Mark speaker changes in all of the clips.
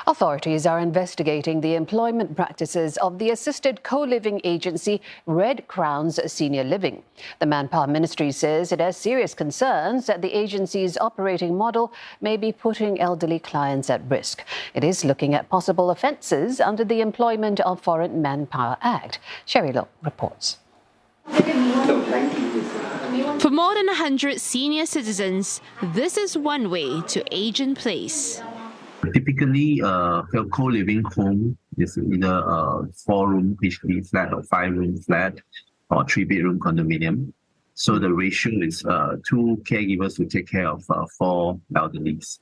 Speaker 1: Authorities are investigating the employment practices of the assisted co-living agency Red Crown's Senior Living. The Manpower Ministry says it has serious concerns that the agency's operating model may be putting elderly clients at risk. It is looking at possible offences under the Employment of Foreign Manpower Act. Sherry Loh reports.
Speaker 2: For more than 100 senior citizens, this is one way to age in place.
Speaker 3: Typically, a co-living home is either a 4-room HDB flat or 5-room flat or 3-bedroom condominium. So the ratio is 2 caregivers to take care of 4 elderlies.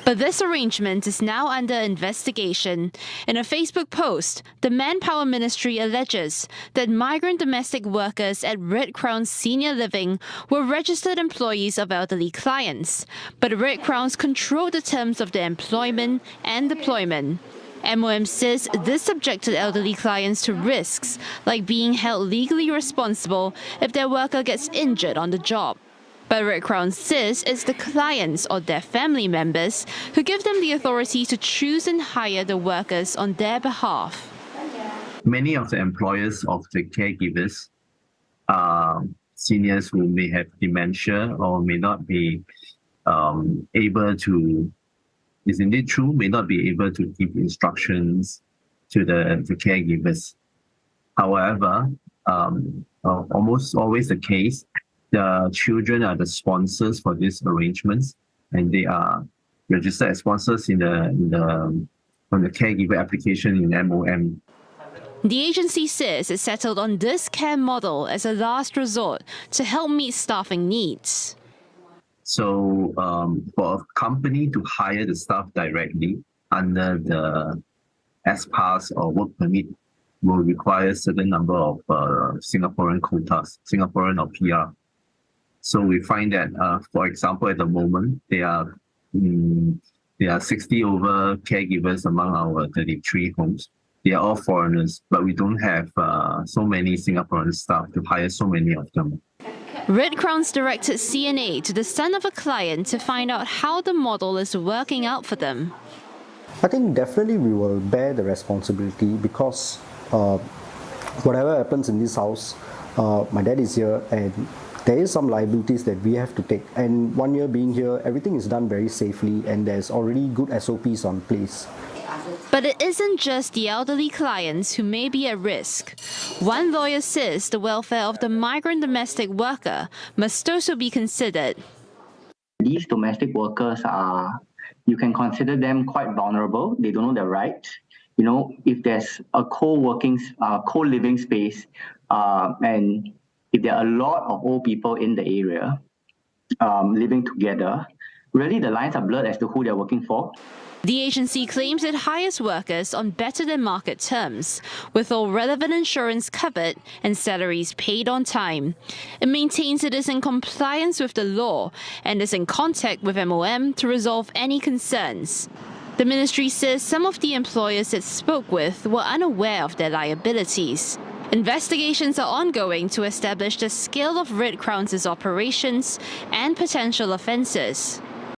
Speaker 2: But this arrangement is now under investigation. In a Facebook post, the Manpower Ministry alleges that migrant domestic workers at Red Crown's Senior Living were registered employees of elderly clients, but Red Crown's controlled the terms of their employment and deployment. MOM says this subjected elderly clients to risks, like being held legally responsible if their worker gets injured on the job. But Red Crown says it's the clients or their family members who give them the authority to choose and hire the workers on their behalf.
Speaker 3: Many of the employers of the caregivers are seniors who may have dementia or may not be able to, is indeed true, may not be able to give instructions to the caregivers. However, almost always the case, the children are the sponsors for these arrangements, and they are registered as sponsors on the caregiver application in MOM.
Speaker 2: The agency says it settled on this care model as a last resort to help meet staffing needs.
Speaker 3: So for a company to hire the staff directly under the S-Pass or work permit will require a certain number of Singaporean quotas, Singaporean or PR. So we find that, for example, at the moment, there are 60 over caregivers among our 33 homes. They are all foreigners, but we don't have so many Singaporean staff to hire so many of them.
Speaker 2: Red Crown's directed CNA to the son of a client to find out how the model is working out for them.
Speaker 4: I think definitely we will bear the responsibility because whatever happens in this house, my dad is here and there is some liabilities that we have to take. And 1 year being here, everything is done very safely and there's already good SOPs on place.
Speaker 2: But it isn't just the elderly clients who may be at risk. One lawyer says the welfare of the migrant domestic worker must also be considered.
Speaker 5: These domestic workers you can consider them quite vulnerable. They don't know their rights. You know, if there's a co-living space, and if there are a lot of old people in the area living together, really the lines are blurred as to who they're working for.
Speaker 2: The agency claims it hires workers on better than market terms, with all relevant insurance covered and salaries paid on time. It maintains it is in compliance with the law and is in contact with MOM to resolve any concerns. The ministry says some of the employers it spoke with were unaware of their liabilities. Investigations are ongoing to establish the scale of Red Crown's operations and potential offences.